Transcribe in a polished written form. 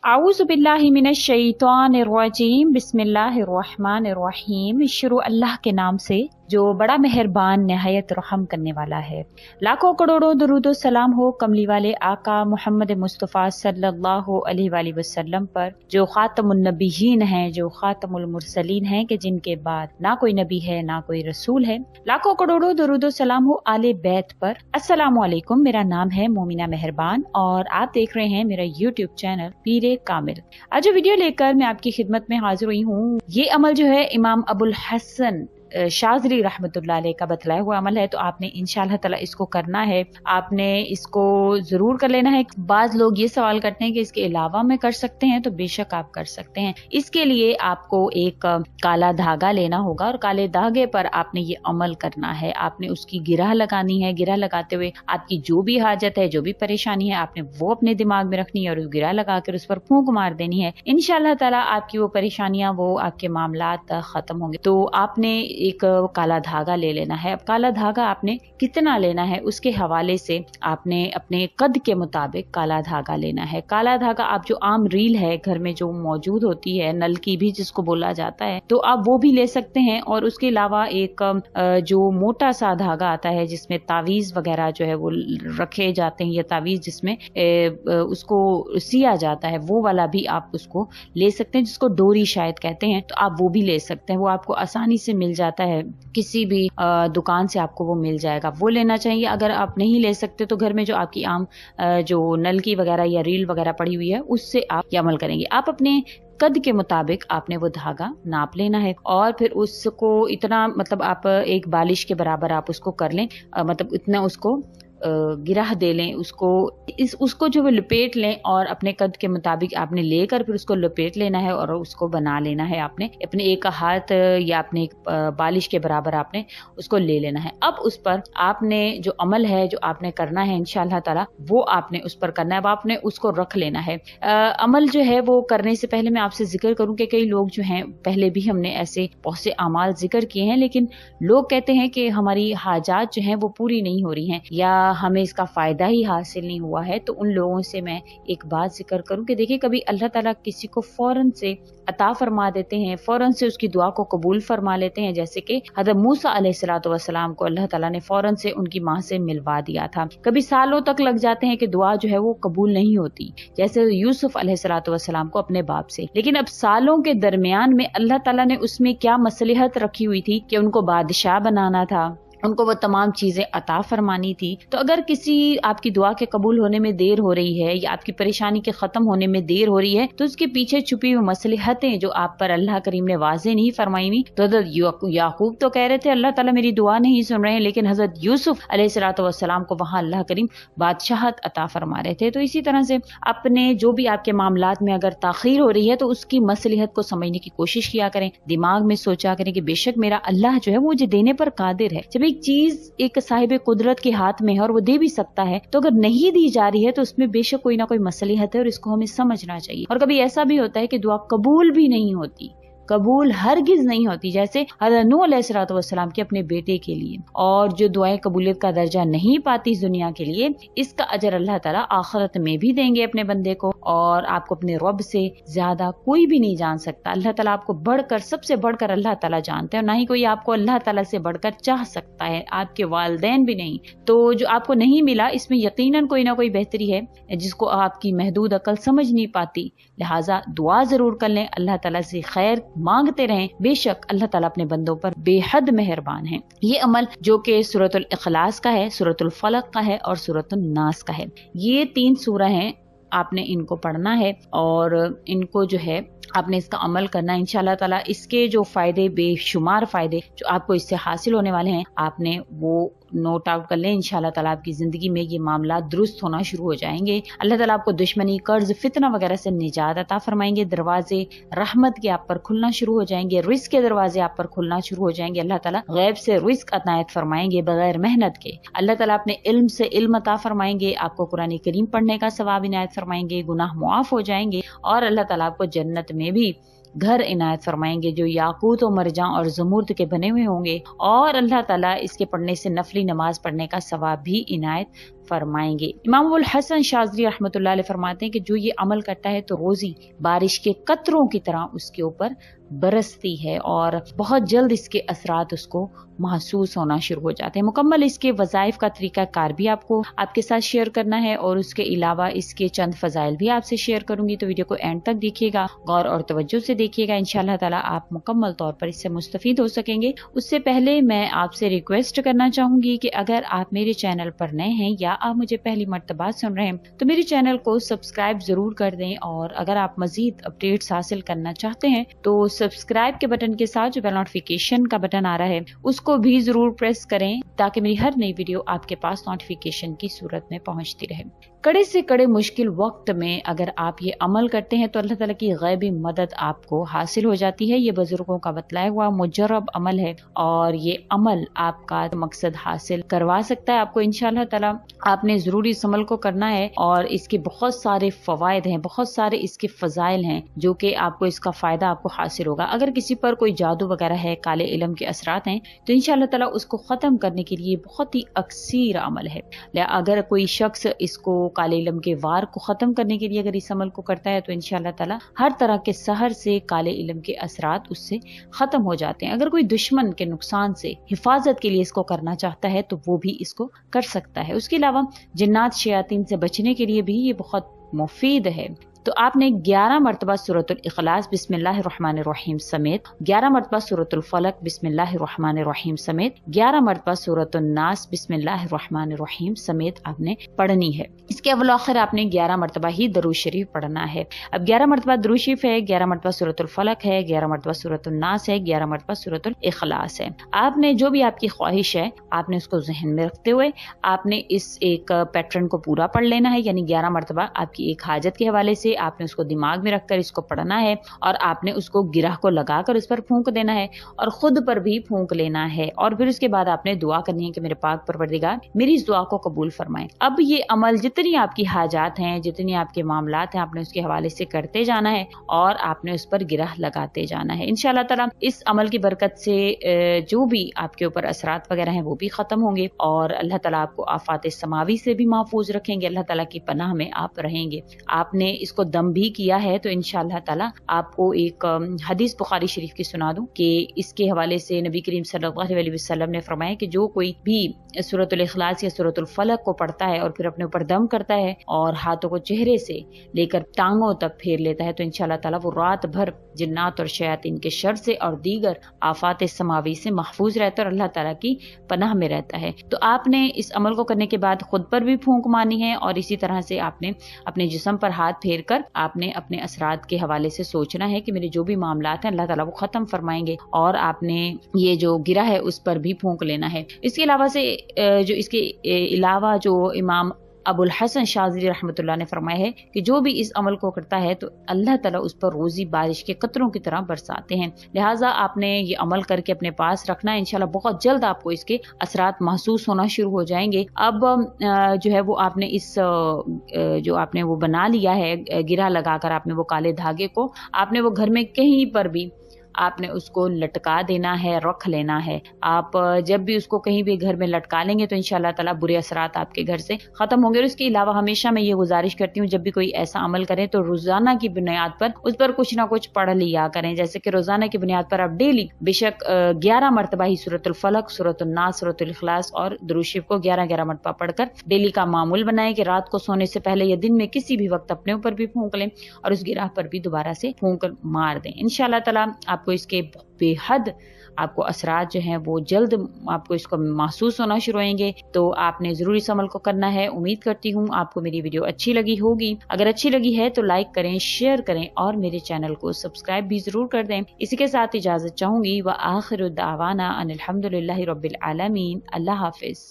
आऊज़ु बिल्लाहि मिनश शैतानिर रजीम बिस्मिल्लाहिर रहमानिर रहीम। शुरू अल्लाह के नाम से जो बड़ा मेहरबान निहायत रहम करने वाला है। लाखों करोड़ों दरूदो सलाम हो कमली वाले आका मोहम्मद मुस्तफ़ा सल्लल्लाहु अलैहि वसल्लम पर, जो खातमुन नबीयीन हैं, जो खातमुल मुरसलीन हैं, कि जिनके बाद ना कोई नबी है ना कोई रसूल है। लाखों करोड़ों दरूदो सलाम हो आले बैत पर। अस्सलामु अलैकुम। मेरा नाम है मोमिना मेहरबान और आप देख रहे हैं मेरा यूट्यूब चैनल पीरे कामिल। आज जो वीडियो लेकर मैं आपकी खिदमत में हाजिर हुई हूँ, ये अमल जो है इमाम अबुल हसन शाज़ली रहमतुल्लाह अलैह का बतलाया हुआ अमल है। तो आपने इंशाअल्लाह ताला इसको करना है, आपने इसको जरूर कर लेना है। बाज लोग ये सवाल करते हैं कि इसके अलावा में कर सकते हैं, तो बेशक आप कर सकते हैं। इसके लिए आपको एक काला धागा लेना होगा और काले धागे पर आपने ये अमल करना है। आपने उसकी गिरह लगानी है। गिरह लगाते हुए आपकी जो भी हाजत है, जो भी परेशानी है, आपने वो अपने दिमाग में रखनी है और गिरह लगाकर उस पर फूंक मार देनी है। इंशाअल्लाह ताला आपकी वो परेशानियां, वो आपके मामलात खत्म होंगे। तो आपने एक काला धागा ले लेना है। अब काला धागा आपने कितना लेना है उसके हवाले से आपने अपने कद के मुताबिक काला धागा लेना है। काला धागा आप जो आम रील है घर में जो मौजूद होती है, नल की भी जिसको बोला जाता है, तो आप वो भी ले सकते हैं। और उसके अलावा एक जो मोटा सा धागा आता है जिसमें तावीज वगैरह जो है वो रखे जाते हैं, या तावीज जिसमें उसको सिया जाता है, वो वाला भी आप उसको ले सकते हैं, जिसको डोरी शायद कहते हैं। तो आप वो भी ले सकते हैं। वो आपको आसानी से मिल जाता है, किसी भी दुकान से आपको वो मिल जाएगा, वो लेना चाहिए। अगर आप नहीं ले सकते तो घर में जो आपकी आम जो नलकी वगैरह या रील वगैरह पड़ी हुई है, उससे आप ये अमल करेंगे। आप अपने कद के मुताबिक आपने वो धागा नाप लेना है और फिर उसको इतना, मतलब आप एक बालिश के बराबर आप उसको कर लें, मतलब इतना उसको गिरह दे लें, उसको जो लपेट लें और अपने कद के मुताबिक आपने लेकर फिर उसको लपेट लेना है और उसको बना लेना है। आपने अपने एक हाथ या अपने एक बालिश के बराबर आपने उसको ले लेना है। अब उस पर आपने जो अमल है जो आपने करना है इंशाअल्लाह ताला, वो आपने उस पर करना है। अब आपने उसको रख लेना है। अमल जो है वो करने से पहले मैं आपसे जिक्र करूं कि कई लोग जो हैं, पहले भी हमने ऐसे बहुत से अमाल जिक्र किए हैं, लेकिन लोग कहते हैं कि हमारी हाजात जो हैं वो पूरी नहीं हो रही हैं या हमें इसका फायदा ही हासिल नहीं हुआ है। तो उन लोगों से मैं एक बात जिक्र करूं कि देखिए, कभी अल्लाह ताला किसी को फौरन से अता फरमा देते हैं, फौरन से उसकी दुआ को कबूल फरमा लेते हैं। जैसे कि हज़रत मूसा अलैहिस्सलातु वस्सलाम को अल्लाह ताला ने फौरन से उनकी माँ से मिलवा दिया था। कभी सालों तक लग जाते हैं कि दुआ जो है वो कबूल नहीं होती, जैसे यूसुफ अलैहिस्सलातु वस्सलाम को अपने बाप से। लेकिन अब सालों के दरमियान में अल्लाह ताला ने उसमें क्या मसलहत रखी हुई थी कि उनको बादशाह बनाना था, उनको वो तमाम चीजें अता फरमानी थी। तो अगर किसी आपकी दुआ के कबूल होने में देर हो रही है या आपकी परेशानी के खत्म होने में देर हो रही है, तो उसके पीछे छुपी हुई मसलहतें जो आप पर अल्लाह करीम ने वाज़ेह नहीं फरमाई हुई। तो हज़रत याकूब तो कह रहे थे अल्लाह ताला मेरी दुआ नहीं सुन रहे हैं, लेकिन हज़रत यूसुफ अलैहिस्सलातु वस्सलाम को वहां अल्लाह करीम बादशाहत अता फरमा रहे थे। तो इसी तरह से अपने जो भी आपके मामलात में अगर ताखीर हो रही है, तो उसकी मसलहत को समझने की कोशिश किया करें, दिमाग में सोचा करें कि बेशक मेरा अल्लाह जो है वो मुझे देने पर कादिर है। जब एक चीज एक साहिब कुदरत के हाथ में है और वो दे भी सकता है, तो अगर नहीं दी जा रही है तो उसमें बेशक कोई ना कोई मसलहत है और इसको हमें समझना चाहिए। और कभी ऐसा भी होता है कि दुआ कबूल भी नहीं होती, कबूल हरगिज नहीं होती, जैसे हज़रत नूह अलैहिस्सलातु वस्सलाम के अपने बेटे के लिए। और जो दुआएं कबूलियत का दर्जा नहीं पाती इस दुनिया के लिए, इसका अजर अल्लाह ताला आखिरत में भी देंगे अपने बंदे को। और आपको अपने रब से ज्यादा कोई भी नहीं जान सकता। अल्लाह ताला आपको बढ़कर, सबसे बढ़कर अल्लाह ताला जानते हैं, और ना ही कोई आपको अल्लाह ताला से बढ़कर चाह सकता है, आपके वालिदैन भी नहीं। तो जो आपको नहीं मिला, इसमें यकीनन कोई ना कोई बेहतरी है जिसको आपकी महदूद अकल समझ नहीं पाती। लिहाजा दुआ जरूर कर लें, अल्लाह ताला से खैर मांगते रहें। बेशक अल्लाह ताला अपने बंदों पर बेहद मेहरबान है। ये अमल जो कि सूरतुल इखलास का है, सूरतुल फलक का है और सूरतुल नास का है, ये 3 सूरह हैं। आपने इनको पढ़ना है और इनको जो है आपने इसका अमल करना है। इंशाअल्लाह ताला इसके जो फायदे, बेशुमार फायदे जो आपको इससे हासिल होने वाले हैं, आपने वो नोट आउट कर लें। इंशाअल्लाह ताला आपकी जिंदगी में ये मामला दुरुस्त होना शुरू हो जाएंगे। अल्लाह ताला आपको दुश्मनी, कर्ज, फितना वगैरह से निजात अता फरमाएंगे। दरवाजे रहमत के आप पर खुलना शुरू हो जाएंगे, रिस्क के दरवाजे आप पर खुलना शुरू हो जाएंगे। अल्लाह ताला गैब से रिस्क अतायत फरमाएंगे बगैर मेहनत के। अल्लाह ताला अपने इल्म से इल्म अता फरमाएंगे, आपको कुरान करीम पढ़ने का सवाब इनायत फरमाएंगे, गुनाह मुआफ हो जाएंगे और अल्लाह ताला आपको जन्नत में भी घर इनायत फरमाएंगे जो याकूत और मरजां और ज़मुर्द के बने हुए होंगे। और अल्लाह ताला इसके पढ़ने से नफली नमाज पढ़ने का सवाब भी इनायत फरमाएंगे। इमाम अबुल हसन शाज़ली रहमतुल्लाह अलैह फरमाते हैं कि जो ये अमल करता है तो रोजी बारिश के कतरों की तरह उसके ऊपर बरसती है और बहुत जल्द इसके असरात उसको महसूस होना शुरू हो जाते हैं। मुकम्मल इसके वज़ाइफ का तरीका कार भी आपको आपके साथ शेयर करना है और उसके अलावा इसके चंद फ़ज़ाइल भी आपसे शेयर करूंगी, तो वीडियो को एंड तक देखिएगा, गौर और तवज्जो से देखिएगा। इंशाअल्लाह ताला आप मुकम्मल तौर पर इससे मुस्तफ़ीद हो सकेंगे। उससे पहले मैं आपसे रिक्वेस्ट करना चाहूंगी कि अगर आप मेरे चैनल पर नए हैं या आप मुझे पहली मर्तबा सुन रहे हैं तो मेरे चैनल को सब्सक्राइब जरूर कर दें, और अगर आप मजीद अपडेट्स हासिल करना चाहते हैं तो सब्सक्राइब के बटन के साथ जो बेल नोटिफिकेशन का बटन आ रहा है उसको भी जरूर प्रेस करें ताकि मेरी हर नई वीडियो आपके पास नोटिफिकेशन की सूरत में पहुंचती रहे। कड़े से कड़े मुश्किल वक्त में अगर आप ये अमल करते हैं तो अल्लाह ताला की गैबी मदद आपको हासिल हो जाती है। ये बुजुर्गों का बतलाया हुआ मुजर्रब अमल है और ये अमल आपका मकसद हासिल करवा सकता है आपको इंशाअल्लाह ताला। आपने जरूर इस अमल को करना है और इसके बहुत सारे फवायद हैं, बहुत सारे इसके फजाइल हैं जो कि आपको इसका फायदा आपको हासिल होगा। अगर किसी पर कोई जादू वगैरह है, काले इल्म के असरात हैं, तो इंशाअल्लाह ताला उसको खत्म करने के लिए बहुत ही अक्सीर अमल है। अगर कोई शख्स इसको काले इल्म के वार को खत्म करने के लिए अगर इस अमल को करता है तो इंशाअल्लाह ताला हर तरह के सहर से काले इल्म के असरात उससे खत्म हो जाते हैं। अगर कोई दुश्मन के नुकसान से हिफाजत के लिए इसको करना चाहता है तो वो भी इसको कर सकता है। उसके अलावा जिन्नात शयातीन से बचने के लिए भी ये बहुत मुफीद है। तो आपने 11 मरतबा सूरतुल इखलास बिस्मिल्लाहिर्रहमानिर्रहीम समेत, 11 मरतबा सूरतुल फलक बिस्मिल्लाहिर्रहमानिर्रहीम समेत, 11 मरतबा सूरतुन नास बिस्मिल्लाहिर्रहमानिर्रहीम समेत आपने पढ़नी है। इसके अव्वल आखिर आपने 11 मरतबा ही दरूद शरीफ पढ़ना है। अब 11 मरतबा दरूद शरीफ है, 11 मरतबा सूरतुल फलक है, 11 मरतबा सूरतुन नास है, 11 मरतबा सूरतुल इखलास है। आपने जो भी आपकी ख्वाहिश है आपने उसको जहन में रखते हुए आपने इस एक पैटर्न को पूरा पढ़ लेना है, यानी 11 मरतबा आपकी एक हाजत के हवाले से आपने उसको दिमाग में रखकर इसको पढ़ना है और आपने उसको गिरह को लगाकर उस पर फूंक देना है और खुद पर भी फूंक लेना है। और फिर उसके बाद आपने दुआ करनी है कि मेरे पाक परवरदिगार मेरी इस दुआ को कबूल फरमाए। अब ये अमल जितनी आपकी हाजात हैं, जितनी आपके मामलात हैं, आपने उसके हवाले से करते जाना है और आपने उस पर गिरह लगाते जाना है। इंशाअल्लाह ताला इस अमल की बरकत से जो भी आपके ऊपर असरात वगैरह हैं वो भी खत्म होंगे और अल्लाह ताला आपको आफात समावी से भी महफूज रखेंगे। अल्लाह ताला की पनाह में आप रहेंगे। आपने इसको दम भी किया है तो इंशाअल्लाह ताला आपको एक हदीस बुखारी शरीफ की सुना दूं कि इसके हवाले से नबी करीम सल्लल्लाहु अलैहि वसल्लम ने फरमाया कि जो कोई भी सूरतुल इखलास या सूरतुल फलक को पढ़ता है और फिर अपने ऊपर दम करता है और हाथों को चेहरे से लेकर टांगों तक फेर लेता है तो इंशाअल्लाह ताला वो रात भर जिन्नात और शयातीन के शर से और दीगर आफात समावी से महफूज रहता है और अल्लाह ताला की पनाह में रहता है। तो आपने इस अमल को करने के बाद खुद पर भी फूंक मारनी है और इसी तरह से आपने अपने जिस्म पर हाथ फेर कर आपने अपने असरात के हवाले से सोचना है कि मेरे जो भी मामलात हैं अल्लाह ताला वो खत्म फरमाएंगे और आपने ये जो गिरा है उस पर भी फूंक लेना है। इसके अलावा से जो इसके अलावा जो इमाम अबुल हसन शाज़ली रहमतुल्लाह ने फरमाया है कि जो भी इस अमल को करता है तो अल्लाह ताला उस पर रोजी बारिश के कतरों की तरह बरसाते हैं। लिहाजा आपने ये अमल करके अपने पास रखना है। इंशाल्लाह बहुत जल्द आपको इसके असरात महसूस होना शुरू हो जाएंगे। अब जो है वो आपने इस जो आपने वो बना लिया है गिरा लगाकर आपने वो काले धागे को आपने वो घर में कहीं पर भी आपने उसको लटका देना है, रख लेना है। आप जब भी उसको कहीं भी घर में लटका लेंगे तो इंशाअल्लाह ताला बुरे असरात आपके घर से खत्म होंगे। और इसके अलावा हमेशा मैं ये गुजारिश करती हूँ जब भी कोई ऐसा अमल करें तो रोजाना की बुनियाद पर उस पर कुछ ना कुछ पढ़ लिया करें। जैसे कि रोजाना की बुनियाद पर आप डेली बेशक 11 मरतबा ही सूरतुल फलक, सूरतुल नास, सूरतुल इखलास और दुरूद शरीफ को 11-11 मरतबा पढ़कर डेली का मामूल बनाएं कि रात को सोने से पहले या दिन में किसी भी वक्त अपने ऊपर भी फूंक लें और उस गिराह पर भी दोबारा से फूंक मार दें। इंशाअल्लाह ताला आपको इसके बेहद आपको असरात जो हैं वो जल्द आपको इसको महसूस होना शुरू होंगे। तो आपने जरूर इस अमल को करना है। उम्मीद करती हूँ आपको मेरी वीडियो अच्छी लगी होगी। अगर अच्छी लगी है तो लाइक करें, शेयर करें और मेरे चैनल को सब्सक्राइब भी जरूर कर दें। इसी के साथ इजाजत चाहूंगी। व आखिरु दावाना अनिल हम्दुलिल्लाहि रब्बिल आलमीन। अल्लाह हाफिज।